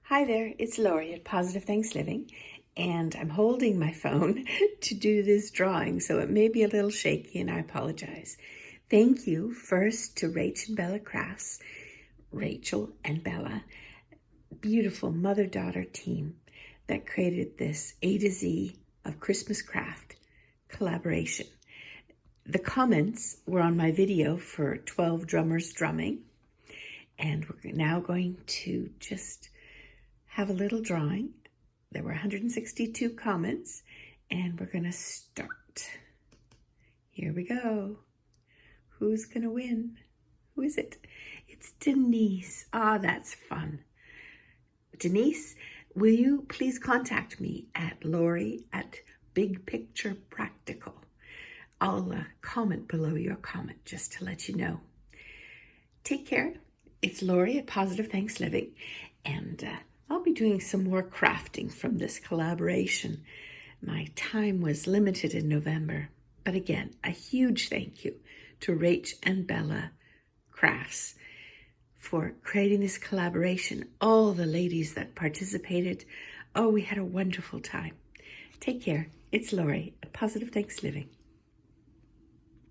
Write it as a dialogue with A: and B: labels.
A: Hi there, it's Lori at Positive Thanks Living, and I'm holding my phone to do this drawing, so it may be a little shaky, and I apologize. Thank you first to Rach and Bella Crafts, Rachel and Bella, beautiful mother-daughter team that created this A to Z of Christmas craft collaboration. The comments were on my video for 12 drummers drumming, and we're now going to just have a little drawing. There were 162 comments, and we're gonna start. Here we go. Who's gonna win? Who is it? It's Denise. Ah, that's fun. Denise, will you please contact me at Lori at Big Picture Practical? I'll comment below your comment just to let you know. Take care. It's Lori at Positive Thanks Living, and I'll be doing some more crafting from this collaboration. My time was limited in November, but again, a huge thank you to Rach and Bella Crafts for creating this collaboration. All the ladies that participated, oh, we had a wonderful time. Take care. It's Lori at Positive Thanks Living.